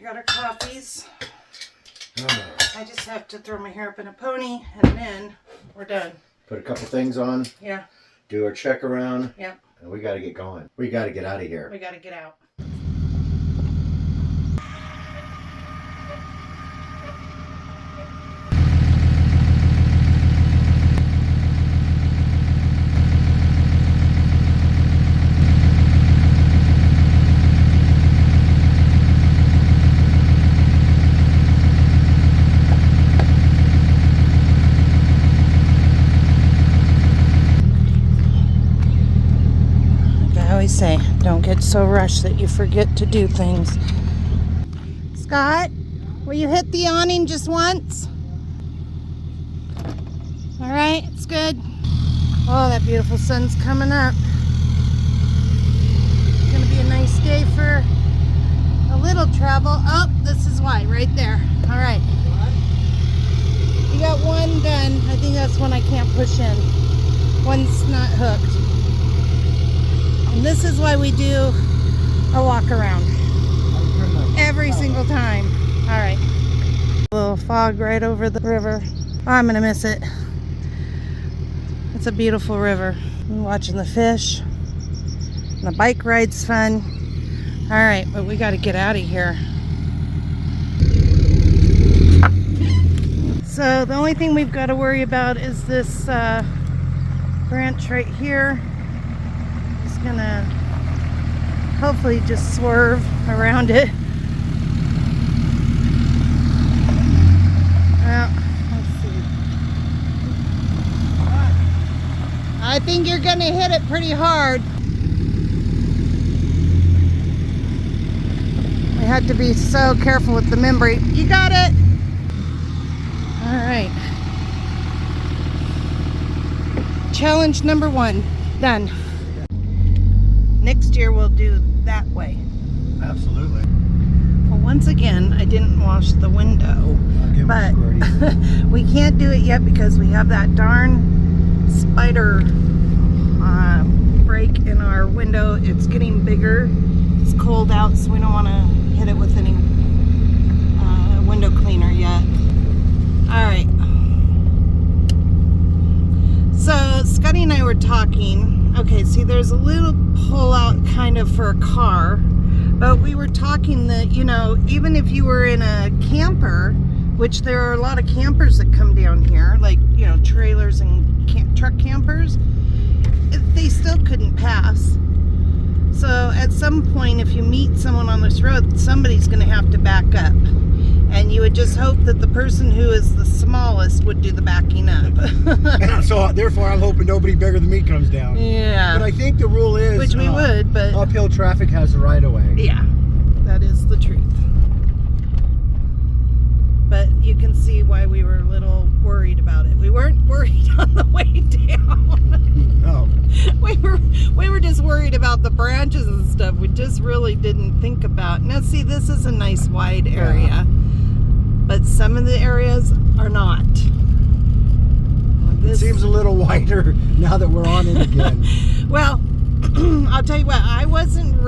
got our coffees. I just have to throw my hair up in a pony and then we're done. Put a couple things on. Yeah. Do our check around. Yeah. And we got to get going. We got to get out of here. We got to get out. Say, don't get so rushed that you forget to do things. Scott, will you hit the awning just once? All right, it's good. Oh, that beautiful sun's coming up. It's gonna be a nice day for a little travel. Oh, this is why, right there. All right. You got one done. I think that's one I can't push in. One's not hooked. And this is why we do a walk around every single time. All right. A little fog right over the river. Oh, I'm gonna miss it. It's a beautiful river. I'm watching the fish. And the bike ride's fun. All right, but we got to get out of here. So the only thing we've got to worry about is this branch right here. Gonna hopefully just swerve around it. Well, let's see. I think you're gonna hit it pretty hard. We had to be so careful with the membrane. You got it. All right. Challenge number 1 done. Next year we'll do that way. Absolutely. Well, once again, I didn't wash the window, but we can't do it yet because we have that darn spider break in our window. It's getting bigger. It's cold out, so we don't want to hit it with any window cleaner yet. All right. So Scotty and I were talking. Okay, see, there's a little pull out kind of for a car, but we were talking that, you know, even if you were in a camper, which there are a lot of campers that come down here, like, you know, trailers and truck campers, they still couldn't pass. So at some point, if you meet someone on this road, somebody's going to have to back up. And you would just hope that the person who is the smallest would do the backing up. So therefore, I'm hoping nobody bigger than me comes down. Yeah. But I think the rule is... Which we would, but... uphill traffic has the right of way. Yeah, that is the truth. But you can see why we were a little worried about it. We weren't worried on the way down. No. We were just worried about the branches and stuff. We just really didn't think about... Now see, this is a nice wide area. Yeah. But some of the areas are not. It seems a little wider now that we're on it again. Well, I'll tell you what, I didn't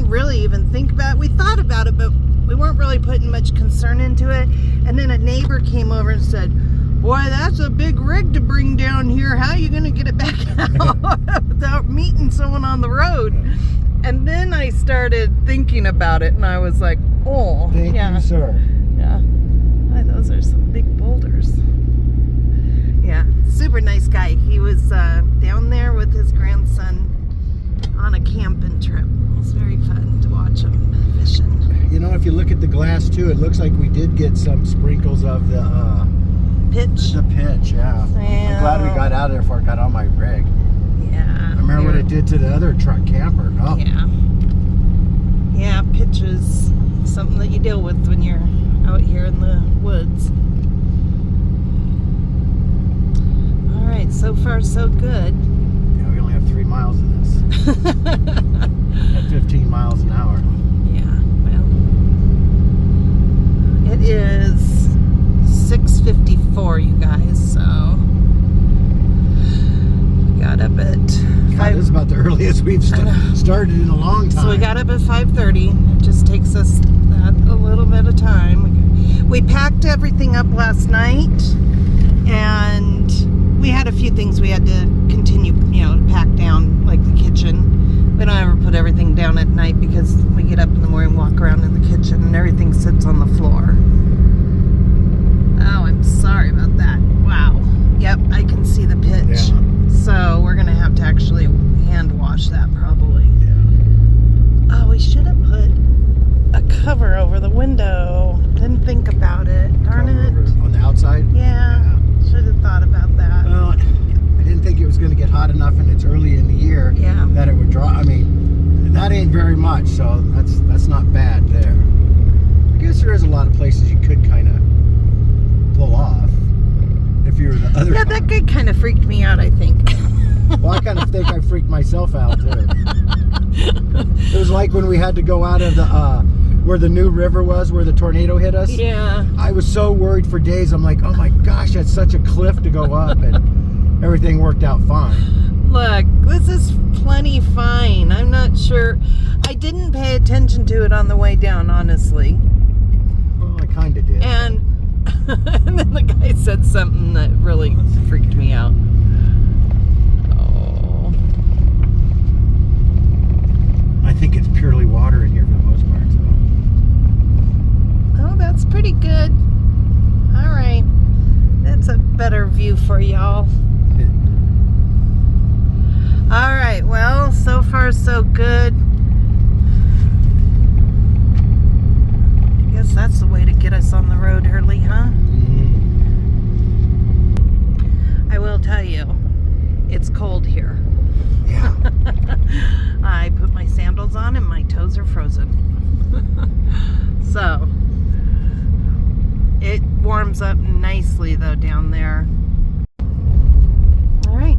really even think about it. We thought about it, but we weren't really putting much concern into it. And then a neighbor came over and said, boy, that's a big rig to bring down here. How are you going to get it back out without meeting someone on the road? And then I started thinking about it, and I was like, oh, thank you, sir. Yeah. Those are some big boulders. Yeah, super nice guy. He was down there with his grandson on a camping trip. It was very fun to watch him fishing. You know, if you look at the glass, too, it looks like we did get some sprinkles of the... pitch? The pitch, yeah. I'm glad we got out of there before it got on my rig. Yeah. I remember what it did to the other truck camper. Oh. Yeah. Yeah, pitch is something that you deal with when you're out here in the woods. All right, so far so good. Yeah, we only have 3 miles of this. At 15 miles an hour. Yeah, well, it is 6:54, you guys, so we got up at 5. This is about the early early as we've started in a long time. So we got up at 5:30. It just takes us a little bit of time. We packed everything up last night, and we had a few things we had to continue, to pack down, like the kitchen. We don't ever put everything down at night because we get up in the morning, walk around in the kitchen, and everything sits on the floor. Oh, I'm sorry about that. Wow. Yep, I can see the pitch. Yeah. So we're gonna have to actually hand wash that probably. Yeah. Oh, we should have put a cover over the window. Didn't think about it. Darn it. On the outside? Yeah. Should have thought about that. Well, I didn't think it was going to get hot enough, and it's early in the year that it would draw. I mean, that ain't very much, so that's not bad there. I guess there is a lot of places you could kind of pull off if you were the other. Yeah, that guy kind of freaked me out, I think. Well, I kind of think I freaked myself out too. It was like when we had to go out of the where the new river was, where the tornado hit us. Yeah. I was so worried for days. I'm like, oh my gosh, that's such a cliff to go up, and everything worked out fine. Look, this is plenty fine. I'm not sure. I didn't pay attention to it on the way down, honestly. Well, I kind of did. And and then the guy said something that really freaked me out. Oh. I think it's purely water in here for the most part. So. Oh, that's pretty good. All right. That's a better view for y'all. All right. Well, so far so good. I guess that's the way to get us on the road early, huh? I will tell you, it's cold here. Yeah. I put my sandals on and my toes are frozen. So, it warms up nicely though down there. All right.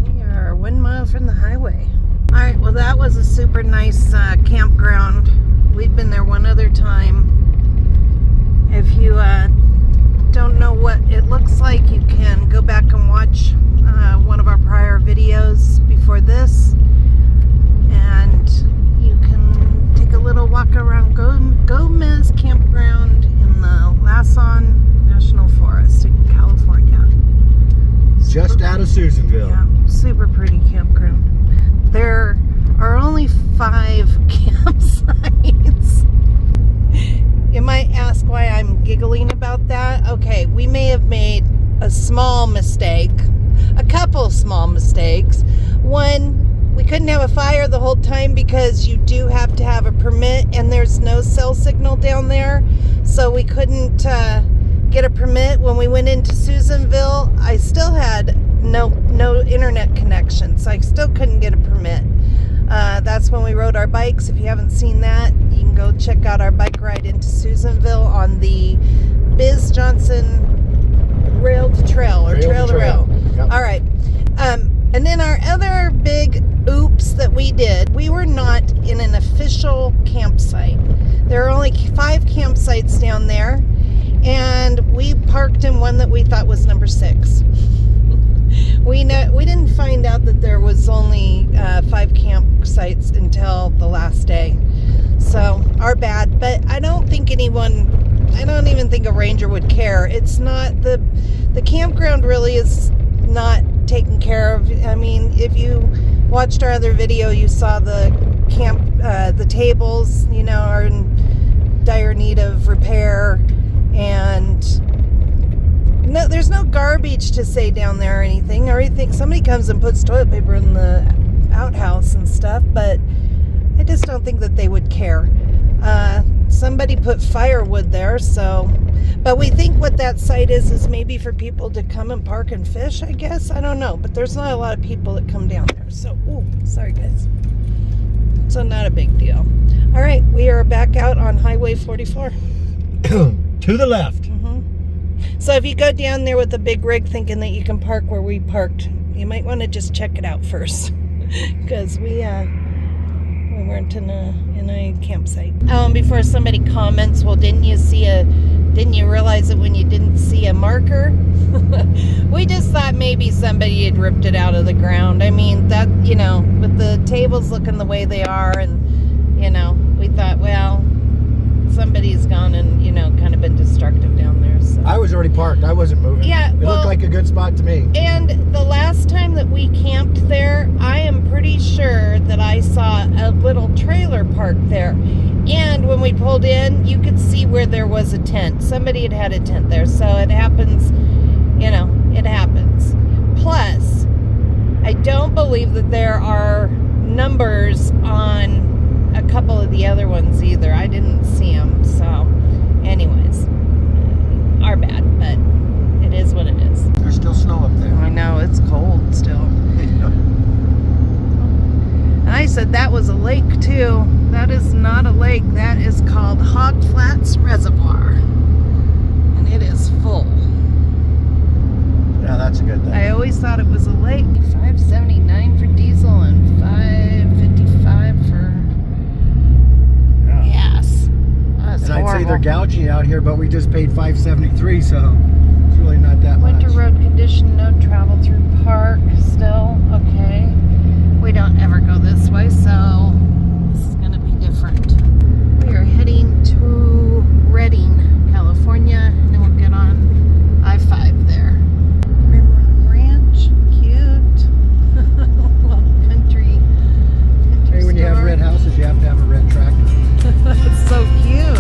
We are 1 mile from the highway. All right, well that was a super nice campground. We've been there one other time. If you don't know what it looks like, you can go back and watch one of our prior videos before this, and you can take a little walk around Goumaz Campground in the Lassen National Forest in California. Just out of Susanville. Yeah, super pretty campground. There are only 5 campsites. You might ask why I'm giggling about that. Okay, we may have made a small mistake, a couple small mistakes. One, we couldn't have a fire the whole time because you do have to have a permit, and there's no cell signal down there, so we couldn't get a permit. When we went into Susanville, I still had no internet connection, so I still couldn't get a permit. That's when we rode our bikes. If you haven't seen that, you can go check out our bike ride into Susanville on the Biz Johnson Rail to Trail, or Trail to Rail. Yep. All right. And then our other big oops that we did, we were not in an official campsite. There are only 5 campsites down there, and we parked in one that we thought was number 6. We didn't find out that there was only 5 campsites until the last day. So, our bad. But I don't even think a ranger would care. It's not, the campground really is not taken care of. I mean, if you watched our other video, you saw the tables, are in dire need of repair, and no, there's no garbage to say down there or anything. Somebody comes and puts toilet paper in the outhouse and stuff, but I just don't think that they would care. Somebody put firewood there, but we think what that site is maybe for people to come and park and fish, I guess. I don't know, but there's not a lot of people that come down there. So, sorry guys. So not a big deal. All right, we are back out on Highway 44. To the left. So if you go down there with a big rig thinking that you can park where we parked, you might want to just check it out first, because we weren't in a campsite. Before somebody comments, well, didn't you realize it when you didn't see a marker? We We just thought maybe somebody had ripped it out of the ground. I mean, that, you know, with the tables looking the way they are, and, you know, we thought, well, somebody's gone and, you know, kind of been destructive down there. So. I was already parked. I wasn't moving. Yeah, it looked like a good spot to me. And the last time that we camped there, I am pretty sure that I saw a little trailer parked there. And when we pulled in, you could see where there was a tent. Somebody had had a tent there. So it happens, you know, it happens. Plus, I don't believe that there are numbers on a couple of the other ones either. I didn't see them. So, anyways, our bad, but it is what it is. There's still snow up there. I know, it's cold still. And I said that was a lake too. That is not a lake. That is called Hog Flats Reservoir. And it is full. Yeah, that's a good thing. I always thought it was a lake. $5.79 for diesel and $5.55 for gas. That's and horrible. I'd say they're gouging you out here, but we just paid $5.73, so it's really not that much. Winter road condition, no travel through park. Still okay. We don't ever go this way, so this is going to be different. We are heading to Redding, California, and then we'll get on I-5 there. Rimrock Ranch, cute. Little country Hey, when you have store. red houses, you have to have a red tractor. It's so cute.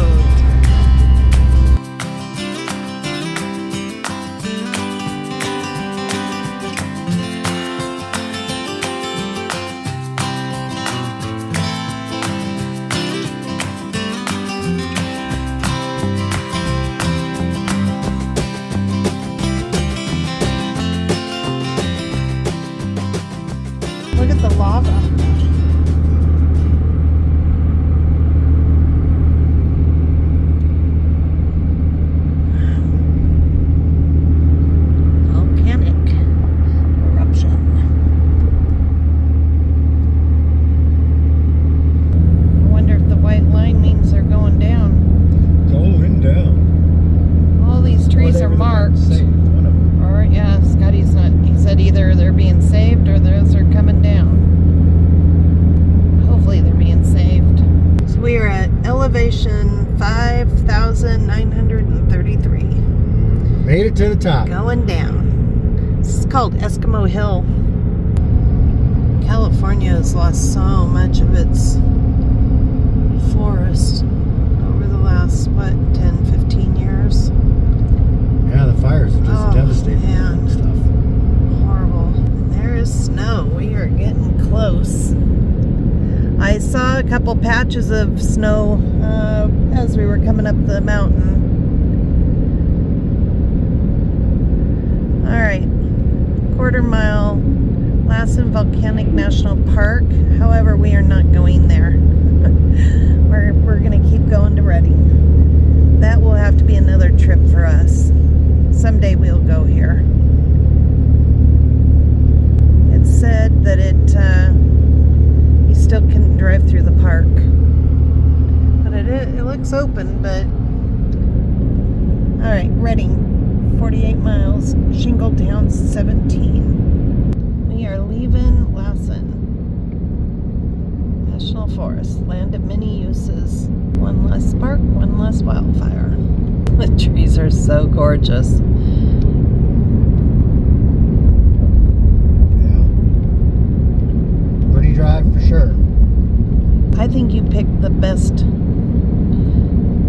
Look at the lava. Volcanic eruption. I wonder if the white line means they're going down. Going down. All these trees are marked. One of them. Or, yeah, Scotty's not. He said either they're being saved or those are coming down. Hopefully they're being saved. So we are at elevation 5,933. Made it to the top. Going down. This is called Eskimo Hill. California has lost so much of its forest over the last, 10, 15 years. Yeah, the fires are just devastating and stuff. Horrible. And there is snow. We are getting close. I saw a couple patches of snow as we were coming up the mountain. Alright, quarter mile, Lassen Volcanic National Park. However, we are not going there. We're going to keep going to Redding. That will have to be another trip for us. Someday we'll go here. It said that you still can drive through the park. But it looks open, but... Alright, Redding. 48 miles, Shingletown 17. We are leaving Lassen National Forest, land of many uses. One less spark, one less wildfire. The trees are so gorgeous. Yeah. Pretty drive for sure. I think you picked the best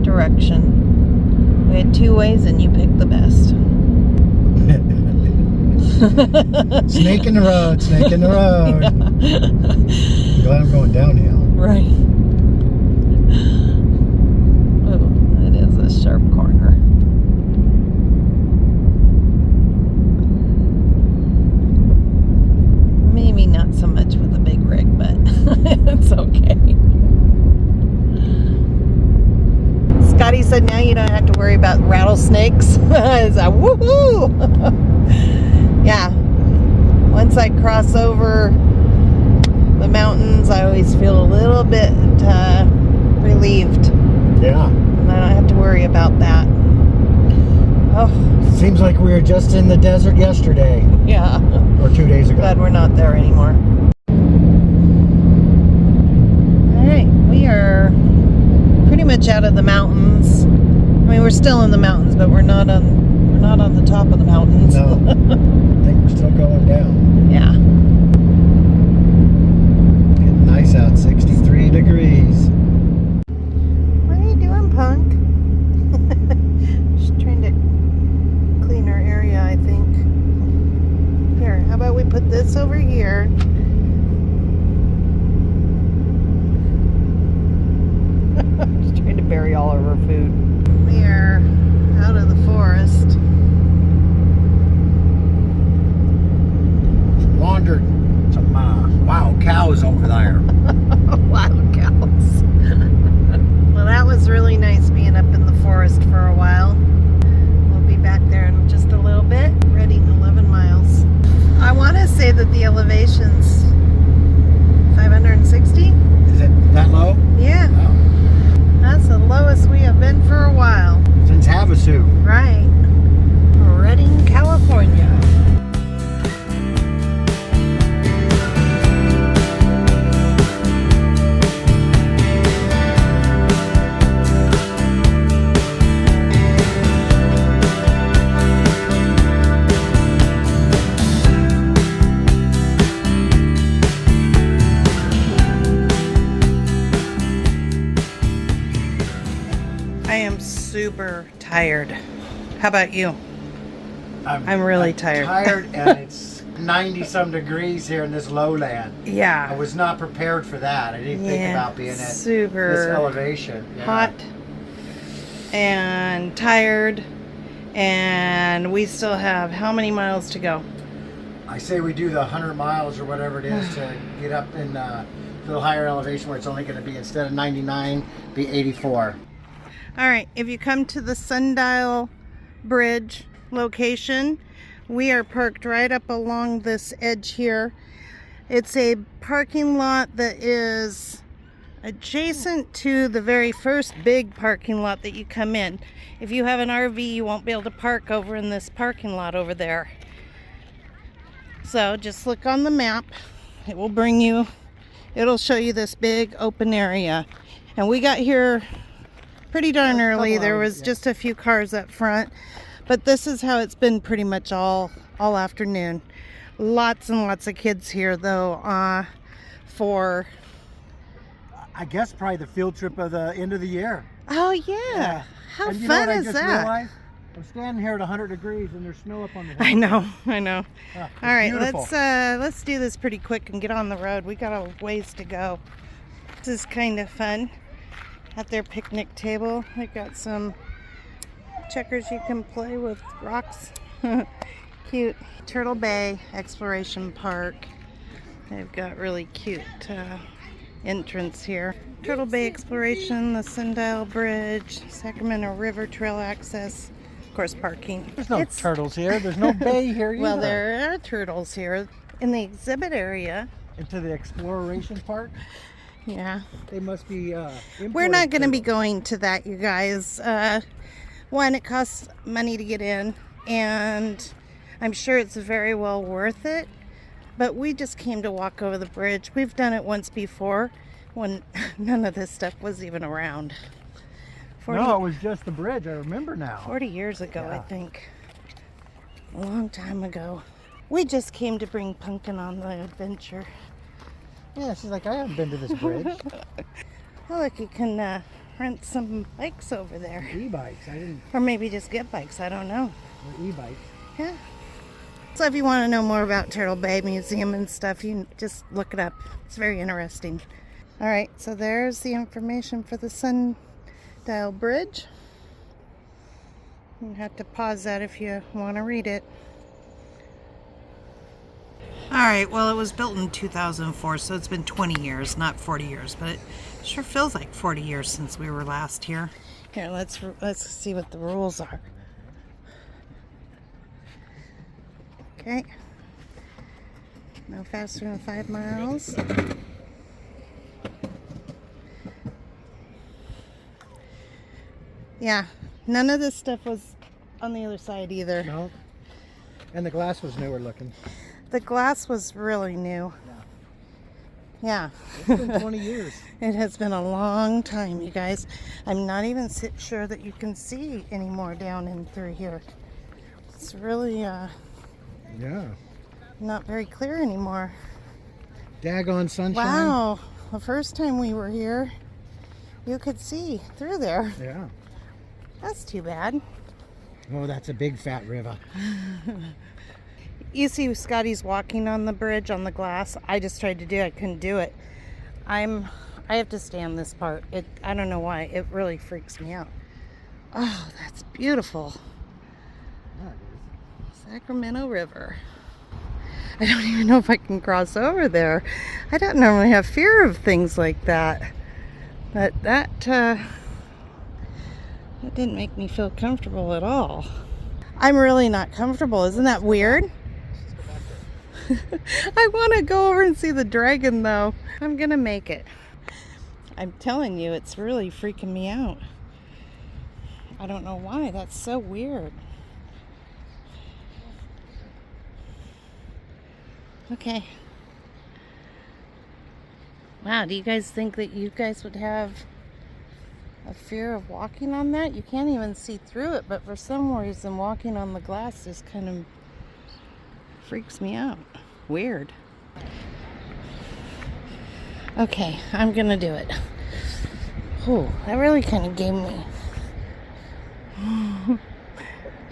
direction. We had two ways and you picked the best. Snake in the road, snake in the road. Yeah. I'm glad I'm going downhill. Right. Oh, that is a sharp corner. Maybe not so much with a big rig, but it's okay. Scotty said now you don't have to worry about rattlesnakes. It's a woohoo! Yeah. Once I cross over the mountains, I always feel a little bit relieved. Yeah. And I don't have to worry about that. Oh, Seems like we were just in the desert yesterday. yeah. Or 2 days ago. Glad we're not there anymore. Alright, we are pretty much out of the mountains. I mean, we're still in the mountains, but we're not on the top of the mountains. No. I think we're still going down. Yeah. Getting nice out, 63 degrees. What are you doing, punk? Just trying to clean our area, I think. Here, how about we put this over here? Just trying to bury all of our food. We are out of the forest. Wandered some wild cows over there. Wild cows. Well, that was really nice being up in the forest for a while. We'll be back there in just a little bit, riding 11 miles. I want to say that the elevation's 560. Is it that low? Yeah, No. that's the lowest we have been for a while. Since Havasu. Right. Redding, California. I am super tired. How about you? I'm really tired. Tired, and it's 90-some degrees here in this lowland. Yeah. I was not prepared for that. I didn't think about being at super this elevation. Yeah. hot and tired, and we still have how many miles to go? I say we do the 100 miles or whatever it is to get up in a little higher elevation where it's only going to be, instead of 99, be 84. All right, if you come to the Sundial Bridge location, we are parked right up along this edge here. It's a parking lot that is adjacent to the very first big parking lot that you come in. If you have an RV, you won't be able to park over in this parking lot over there. So just look on the map. It will bring you, it'll show you this big open area. And we got here pretty darn early. There was just a few cars up front, but this is how it's been pretty much all afternoon. Lots and lots of kids here though, for I guess probably the field trip of the end of the year. oh yeah, how And you know fun what I is just that? realized? I'm standing here at 100 degrees and there's snow up on the hill. I know. Ah, All right, beautiful. let's do this pretty quick and get on the road. We got a ways to go. This is kind of fun. At their picnic table, they've got some checkers you can play with, rocks. Cute. Turtle Bay Exploration Park. They've got really cute entrance here. Turtle Bay Exploration, the Sundial Bridge, Sacramento River Trail access, of course parking. There's no turtles here. There's no bay here either. Well, there are turtles here in the exhibit area. Into the exploration park. Yeah. They must be We're not going to be going to that, you guys. One, it costs money to get in, and I'm sure it's very well worth it. But we just came to walk over the bridge. We've done it once before when none of this stuff was even around. No, it was just the bridge. I remember now. 40 years ago, Yeah. I think. A long time ago. We just came to bring Pumpkin on the adventure. Yeah, she's like, I haven't been to this bridge. Oh, look, you can rent some bikes over there. E-bikes. I didn't. Or maybe just get bikes, I don't know. Or e-bikes. Yeah. So if you want to know more about Turtle Bay Museum and stuff, you just look it up. It's very interesting. All right, so there's the information for the Sundial Bridge. You have to pause that if you want to read it. All right, well, it was built in 2004, so it's been 20 years, not 40 years, but it sure feels like 40 years since we were last here. Here, let's see what the rules are. Okay. No faster than 5 miles. Yeah, none of this stuff was on the other side either. No. And the glass was newer looking. The glass was really new. Yeah. It's been 20 years. It has been a long time, you guys. I'm not even sure that you can see anymore down in through here. It's really Yeah. not very clear anymore. Daggone sunshine. Wow. The first time we were here, you could see through there. Yeah. That's too bad. Oh, that's a big fat river. You see Scotty's walking on the bridge on the glass. I just tried to do it. I couldn't do it. I have to stay on this part. I don't know why. It really freaks me out. Oh, that's beautiful. Sacramento River. I don't even know if I can cross over there. I don't normally have fear of things like that. But that didn't make me feel comfortable at all. I'm really not comfortable. Isn't that weird? I want to go over and see the dragon though. I'm gonna make it. I'm telling you, it's really freaking me out. I don't know why. That's so weird. Okay. Wow, do you guys think that you guys would have a fear of walking on that? You can't even see through it, but for some reason walking on the glass just kind of freaks me out. Weird. Okay, I'm gonna do it. Oh, that really kind of gave me.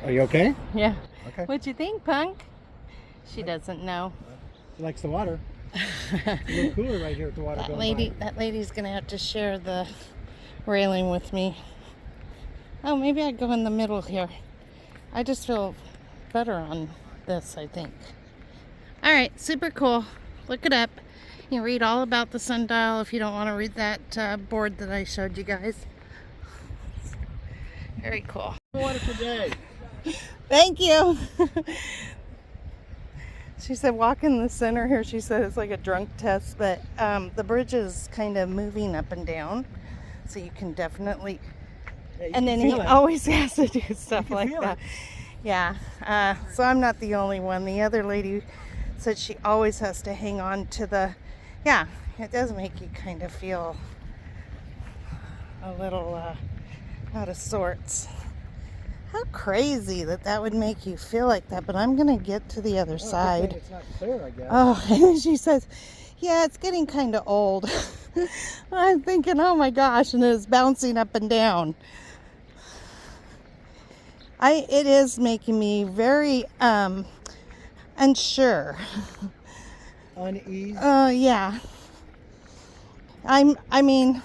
Are you okay? Yeah. Okay. What'd you think, Punk? She doesn't know. She likes the water. It's a little cooler right here with the water going by. That lady's gonna have to share the railing with me. Oh, maybe I'd go in the middle here. I just feel better on this, I think. All right, super cool. Look it up. You can read all about the sundial if you don't want to read that board that I showed you guys. Very cool. Wonderful day. Thank you. She said walk in the center here. She said it's like a drunk test, but the bridge is kind of moving up and down, so you can definitely. Yeah, and then he always has to do stuff like that. Yeah. So I'm not the only one. The other lady said she always has to hang on to the. Yeah, it does make you kind of feel a little out of sorts. How crazy that would make you feel like that, but I'm gonna get to the other side. It's not clear, I guess. Oh, and she says, yeah, it's getting kind of old. I'm thinking, oh my gosh, and it's bouncing up and down. It is making me very unsure. Uneasy? Yeah. I mean,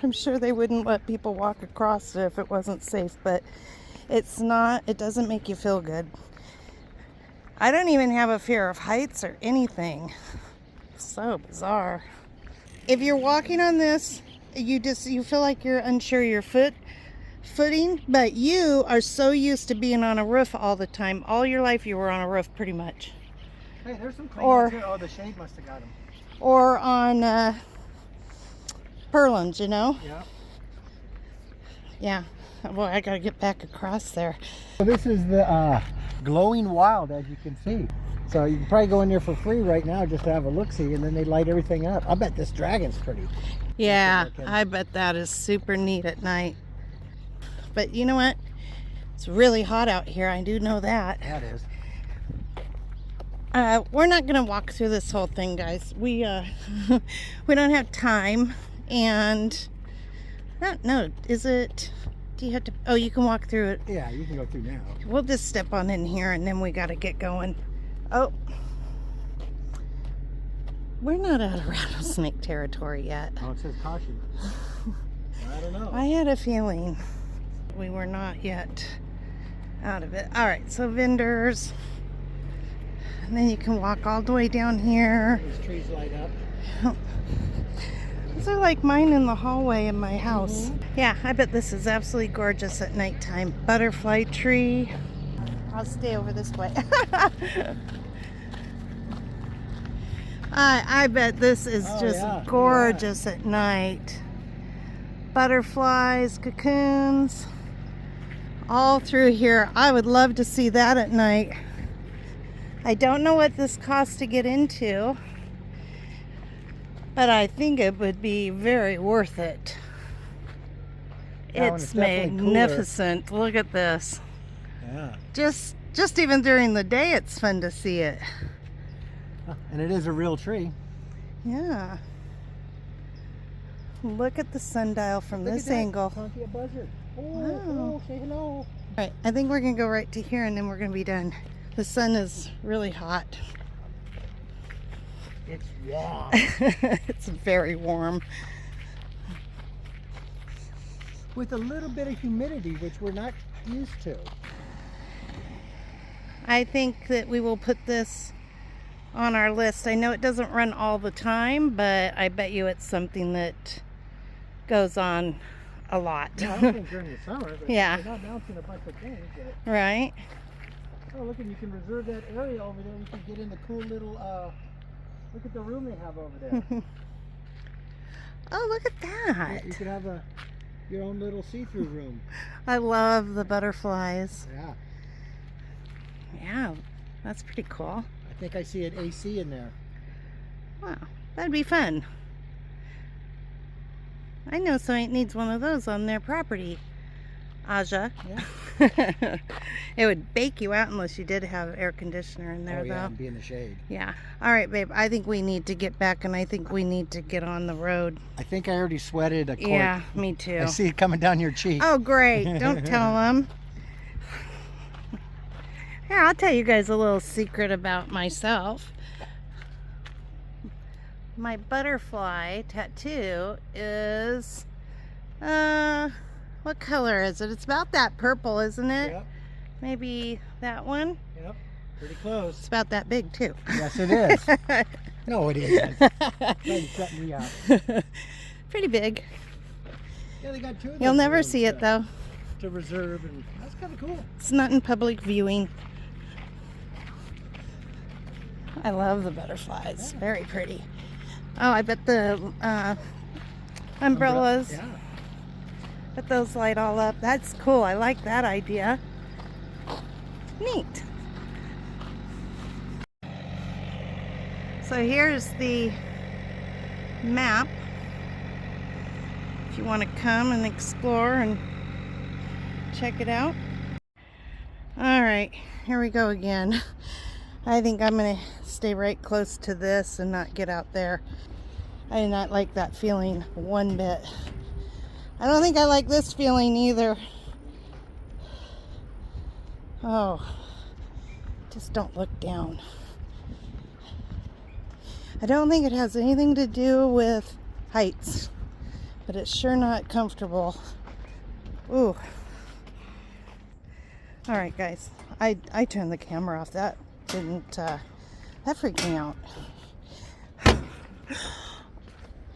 I'm sure they wouldn't let people walk across it if it wasn't safe, but it's not, it doesn't make you feel good. I don't even have a fear of heights or anything. So bizarre. If you're walking on this, you feel like you're unsure your footing, but you are so used to being on a roof all the time. All your life you were on a roof pretty much. Hey, there's some clean here. Oh, the shade must have got them. Or on purlins, you know? Yeah. Yeah. Boy, I gotta get back across there. So this is the glowing wild, as you can see. So you can probably go in there for free right now just to have a look-see, and then they light everything up. I bet this dragon's pretty. Yeah, I bet that is super neat at night. But you know what? It's really hot out here. I do know that. That is. We're not gonna walk through this whole thing, guys. We we don't have time, and I don't know. Is it? Do you have to? Oh, you can walk through it. Yeah, you can go through now. We'll just step on in here, and then we gotta get going. Oh, we're not out of rattlesnake territory yet. Oh, it says caution. I don't know. I had a feeling we were not yet out of it. All right, so vendors. And then you can walk all the way down here. These trees light up. These are like mine in the hallway in my house. Yeah, I bet this is absolutely gorgeous at nighttime. Butterfly tree. I'll stay over this way. I bet this is just gorgeous at night. Butterflies, cocoons, all through here. I would love to see that at night. I don't know what this costs to get into, but I think it would be very worth it. It's magnificent. Look at this. Yeah. Just even during the day, it's fun to see it. And it is a real tree. Yeah. Look at the sundial from this angle. A buzzard. Oh, Wow. oh, say hello. All right, I think we're gonna go right to here and then we're gonna be done. The sun is really hot. It's warm. It's very warm. With a little bit of humidity, which we're not used to. I think that we will put this on our list. I know it doesn't run all the time, but I bet you it's something that goes on a lot. Yeah, I don't think during the summer, but Yeah. they're not announcing a bunch of things. Right? Oh, look, and you can reserve that area over there. You can get in the cool little, look at the room they have over there. Oh, look at that. You could have your own little see-through room. I love the butterflies. Yeah. Yeah, that's pretty cool. I think I see an AC in there. Wow, that'd be fun. I know somebody needs one of those on their property, Aja. Yeah. It would bake you out unless you did have air conditioner in there, Oh, yeah, though. and be in the shade. Yeah. All right, babe. I think we need to get back, and I think we need to get on the road. I think I already sweated a quart. Yeah, me too. I see it coming down your cheek. Oh, great. Don't tell them. Here, I'll tell you guys a little secret about myself. My butterfly tattoo is, what color is it? It's about that purple, isn't it? Yep. Maybe that one? Yep. Pretty close. It's about that big, too. Yes, it is. No, it isn't. You're shutting me up. Pretty big. Yeah, they got two of You'll those never rooms see it, though. to reserve, and that's kind of cool. It's not in public viewing. I love the butterflies. Very pretty. Oh, I bet the umbrellas, Yeah. bet those light all up. That's cool. I like that idea. Neat. So here's the map. If you want to come and explore and check it out. All right, here we go again. I think I'm going to stay right close to this and not get out there. I do not like that feeling one bit. I don't think I like this feeling either. Oh, just don't look down. I don't think it has anything to do with heights, but it's sure not comfortable. Ooh. All right, guys, I turned the camera off. That didn't, that freaked me out.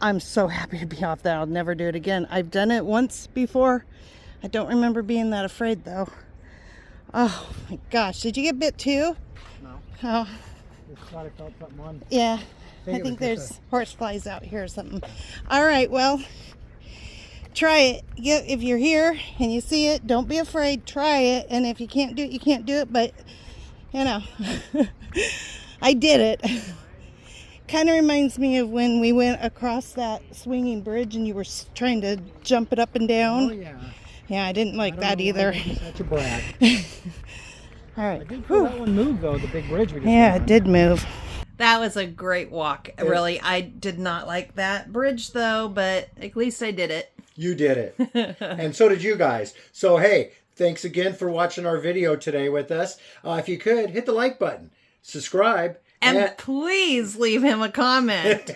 I'm so happy to be off that. I'll never do it again. I've done it once before. I don't remember being that afraid, though. Oh my gosh, did you get bit too? No. Oh. Just thought I felt something on. Yeah, I it think was there's horseflies out here or something. All right, well, try it. If you're here and you see it, don't be afraid. Try it. And if you can't do it, you can't do it. But, you know, I did it. Kind of reminds me of when we went across that swinging bridge and you were trying to jump it up and down. Oh, yeah. Yeah, I didn't like that I either. was such a brat. All right. I did feel that one move, though, the big bridge. We just Yeah, went it on. did move. That was a great walk. Really, I did not like that bridge though, but at least I did it. You did it. And so did you guys. So, hey, thanks again for watching our video today with us. If you could, hit the like button, subscribe. And please leave him a comment.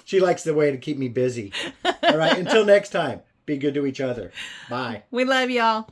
She likes the way to keep me busy. All right, until next time, be good to each other. Bye. We love y'all.